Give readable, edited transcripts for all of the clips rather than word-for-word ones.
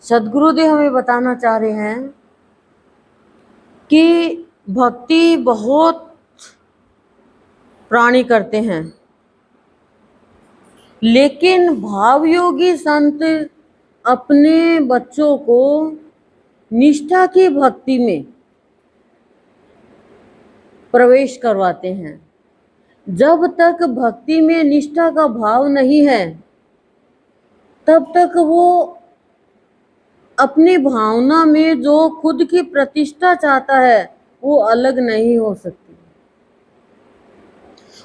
सद्गुरुदेव हमें बताना चाह रहे हैं कि भक्ति बहुत प्राणी करते हैं, लेकिन भावयोगी संत अपने बच्चों को निष्ठा की भक्ति में प्रवेश करवाते हैं। जब तक भक्ति में निष्ठा का भाव नहीं है, तब तक वो अपनी भावना में जो खुद की प्रतिष्ठा चाहता है वो अलग नहीं हो सकती,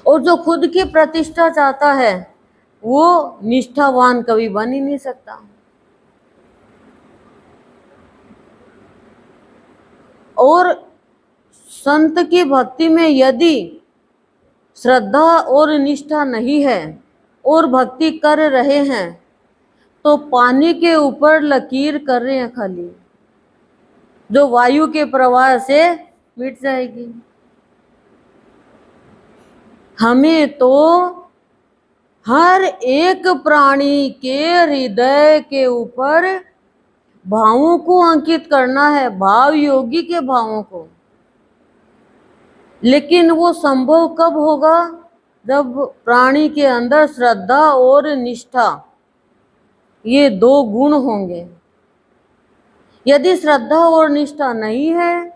और जो खुद की प्रतिष्ठा चाहता है वो निष्ठावान कभी बन ही नहीं सकता। और संत की भक्ति में यदि श्रद्धा और निष्ठा नहीं है और भक्ति कर रहे हैं तो पानी के ऊपर लकीर कर रहे हैं खाली, जो वायु के प्रवाह से मिट जाएगी। हमें तो हर एक प्राणी के हृदय के ऊपर भावों को अंकित करना है, भाव योगी के भावों को। लेकिन वो संभव कब होगा? जब प्राणी के अंदर श्रद्धा और निष्ठा ये दो गुण होंगे। यदि श्रद्धा और निष्ठा नहीं है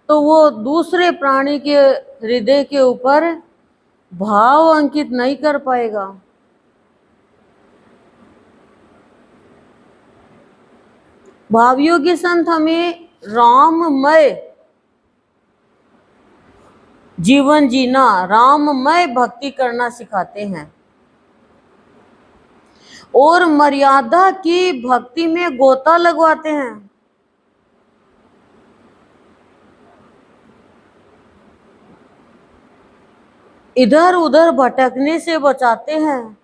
तो वो दूसरे प्राणी के हृदय के ऊपर भाव अंकित नहीं कर पाएगा। भावयोगी संत हमें राममय जीवन जीना, राममय भक्ति करना सिखाते हैं और मर्यादा की भक्ति में गोता लगवाते हैं। इधर उधर भटकने से बचाते हैं,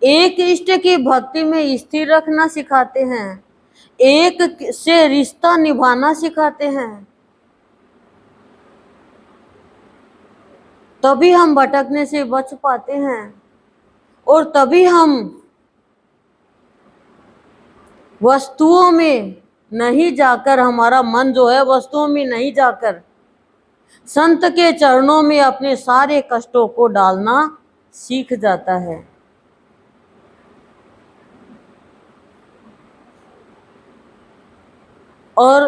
एक इष्ट की भक्ति में स्थिर रखना सिखाते हैं, एक से रिश्ता निभाना सिखाते हैं। तभी हम भटकने से बच पाते हैं और तभी हम वस्तुओं में नहीं जाकर, हमारा मन जो है वस्तुओं में नहीं जाकर संत के चरणों में अपने सारे कष्टों को डालना सीख जाता है। और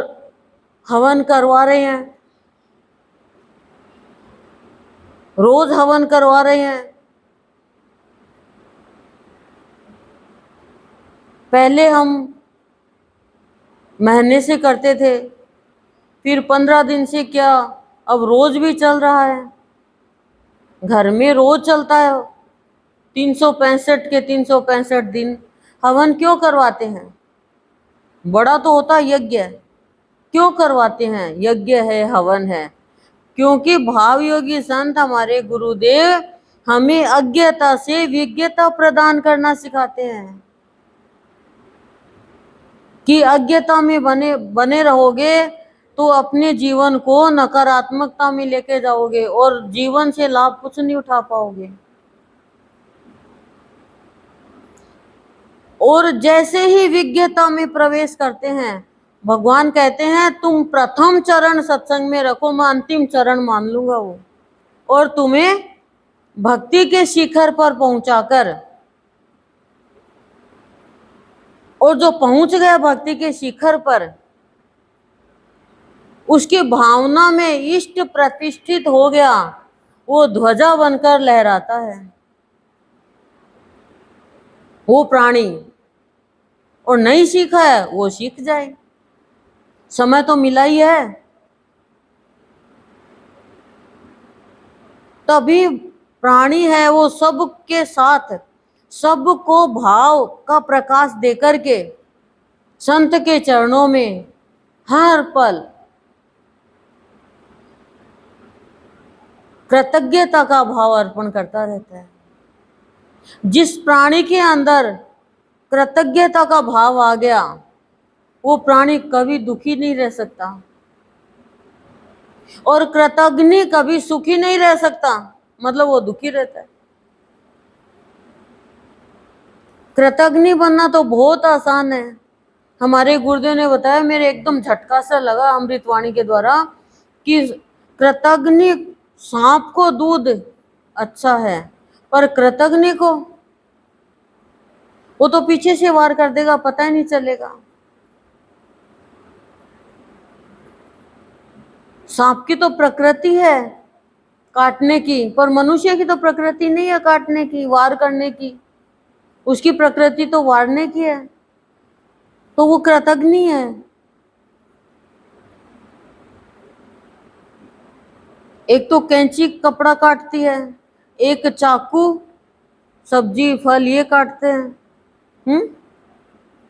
हवन करवा रहे हैं, रोज हवन करवा रहे हैं। पहले हम महीने से करते थे, फिर 15 दिन से क्या, अब रोज भी चल रहा है। घर में रोज चलता है, 365 के 365 दिन हवन क्यों करवाते हैं? बड़ा तो होता यज्ञ, क्यों करवाते हैं? यज्ञ है, हवन है, क्योंकि भाव योगी संत हमारे गुरुदेव हमें अज्ञता से विज्ञता प्रदान करना सिखाते हैं कि अज्ञता में बने रहोगे तो अपने जीवन को नकारात्मकता में लेके जाओगे और जीवन से लाभ कुछ नहीं उठा पाओगे। और जैसे ही विज्ञता में प्रवेश करते हैं, भगवान कहते हैं तुम प्रथम चरण सत्संग में रखो, मैं अंतिम चरण मान लूंगा वो, और तुम्हें भक्ति के शिखर पर पहुंचाकर, और जो पहुंच गया भक्ति के शिखर पर, उसकी भावना में इष्ट प्रतिष्ठित हो गया, वो ध्वजा बनकर लहराता है वो प्राणी। और नहीं सीखा है वो सीख जाए, समय तो मिला ही है। तभी प्राणी है वो सबके साथ सबको भाव का प्रकाश देकर के संत के चरणों में हर पल कृतज्ञता का भाव अर्पण करता रहता है। जिस प्राणी के अंदर कृतज्ञता का भाव आ गया, वो प्राणी कभी दुखी नहीं रह सकता, और कृतज्ञ कभी सुखी नहीं रह सकता, मतलब वो दुखी रहता है। कृतज्ञ बनना तो बहुत आसान है, हमारे गुरुदेव ने बताया, मेरे एकदम झटका सा लगा अमृतवाणी के द्वारा, कि कृतघ्न सांप को दूध अच्छा है, पर कृतघ्न को वो तो पीछे से वार कर देगा, पता ही नहीं चलेगा। सांप की तो प्रकृति है काटने की, पर मनुष्य की तो प्रकृति नहीं है काटने की, वार करने की। उसकी प्रकृति तो वारने की है, तो वो कृतघ्न है। एक तो कैंची कपड़ा काटती है, एक चाकू सब्जी फल ये काटते हैं,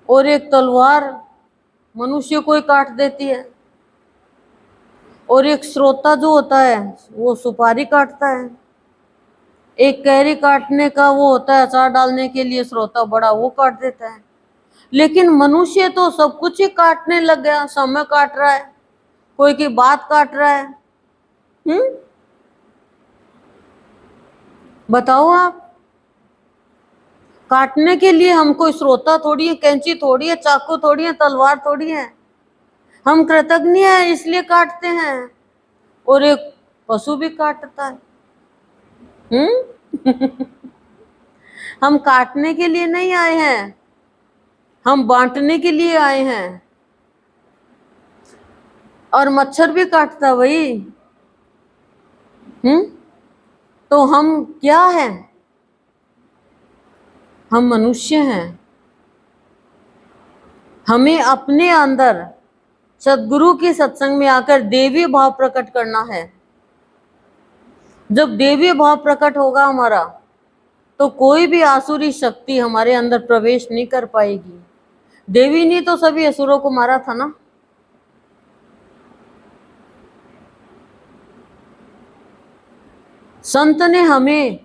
और एक तलवार मनुष्य को ही काट देती है, और एक श्रोता जो होता है वो सुपारी काटता है। एक कैरी काटने का वो होता है अचार डालने के लिए श्रोता बड़ा, वो काट देता है। लेकिन मनुष्य तो सब कुछ ही काटने लग गया, समय काट रहा है, कोई की बात काट रहा है। बताओ आप, काटने के लिए हम कोई श्रोता थोड़ी है, कैंची थोड़ी है, चाकू थोड़ी है, तलवार थोड़ी है। हम कृतघ्न है इसलिए काटते हैं, और एक पशु भी काटता है। हम काटने के लिए नहीं आए हैं, हम बांटने के लिए आए हैं। और मच्छर भी काटता वही। तो हम क्या हैं? हम मनुष्य हैं। हमें अपने अंदर सदगुरु के सत्संग में आकर देवी भाव प्रकट करना है। जब देवी भाव प्रकट होगा हमारा, तो कोई भी आसुरी शक्ति हमारे अंदर प्रवेश नहीं कर पाएगी। देवी ने तो सभी असुरों को मारा था ना। संत ने हमें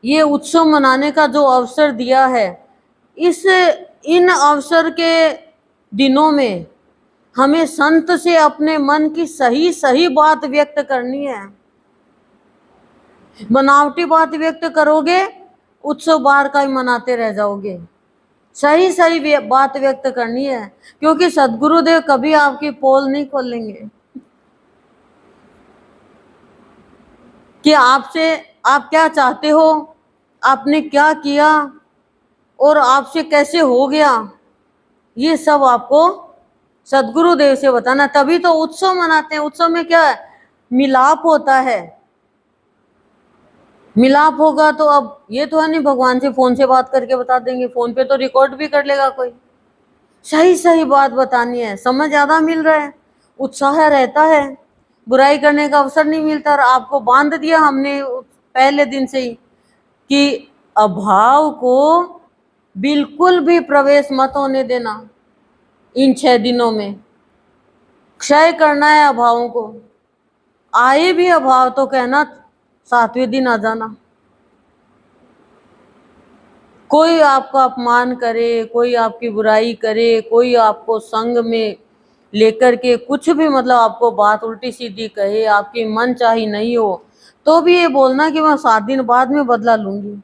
ये उत्सव मनाने का जो अवसर दिया है, इन अवसर के दिनों में हमें संत से अपने मन की सही सही बात व्यक्त करनी है। बनावटी बात व्यक्त करोगे, उत्सव बाहर का ही मनाते रह जाओगे। सही सही बात व्यक्त करनी है, क्योंकि सदगुरुदेव कभी आपकी पोल नहीं खोलेंगे कि आपसे आप क्या चाहते हो, आपने क्या किया, और आपसे कैसे हो गया। ये सब आपको सदगुरुदेव से बताना। तभी तो उत्सव मनाते हैं। उत्सव में क्या है? मिलाप होता है। मिलाप होगा तो अब ये तो है नहीं भगवान से फोन से बात करके बता देंगे, फोन पे तो रिकॉर्ड भी कर लेगा कोई। सही सही बात बतानी है, समझ ज्यादा मिल रहा है, उत्साह रहता है, बुराई करने का अवसर नहीं मिलता। और आपको बांध दिया हमने पहले दिन से ही कि अभाव को बिल्कुल भी प्रवेश मत होने देना। इन 6 दिनों में क्षय करना है अभावों को। आए भी अभाव तो कहना 7वें दिन आ जाना। कोई आपका अपमान करे, कोई आपकी बुराई करे, कोई आपको संग में लेकर के कुछ भी मतलब आपको बात उल्टी सीधी कहे, आपकी मन चाही नहीं हो, तो भी ये बोलना कि मैं 7 दिन बाद में बदला लूंगी,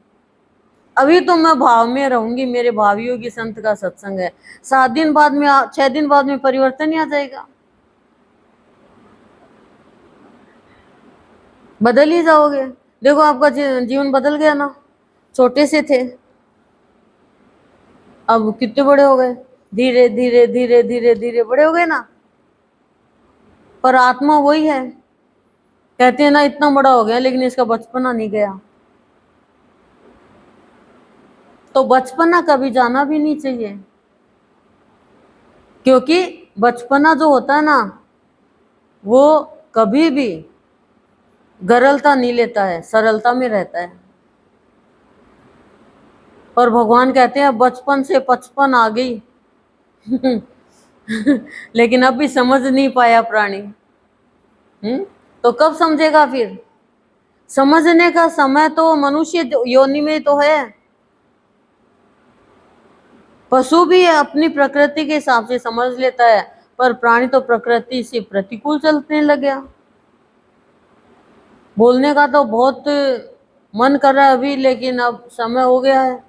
अभी तो मैं भाव में रहूंगी, मेरे भावियों की संत का सत्संग है। 7 दिन बाद में 6 दिन बाद में परिवर्तन ही आ जाएगा, बदल ही जाओगे। देखो आपका जीवन बदल गया ना। छोटे से थे, अब कितने बड़े हो गए, धीरे धीरे धीरे धीरे धीरे बड़े हो गए ना। पर आत्मा वही है। कहते हैं ना इतना बड़ा हो गया लेकिन इसका बचपना नहीं गया। तो बचपना कभी जाना भी नहीं चाहिए, क्योंकि बचपना जो होता है ना वो कभी भी गरलता नहीं लेता है, सरलता में रहता है। और भगवान कहते हैं बचपन से 55 आ गई लेकिन अब भी समझ नहीं पाया प्राणी। तो कब समझेगा फिर? समझने का समय तो मनुष्य योनि में तो है। पशु भी अपनी प्रकृति के हिसाब से समझ लेता है, पर प्राणी तो प्रकृति से प्रतिकूल चलने लग गया। बोलने का तो बहुत मन कर रहा है अभी, लेकिन अब समय हो गया है।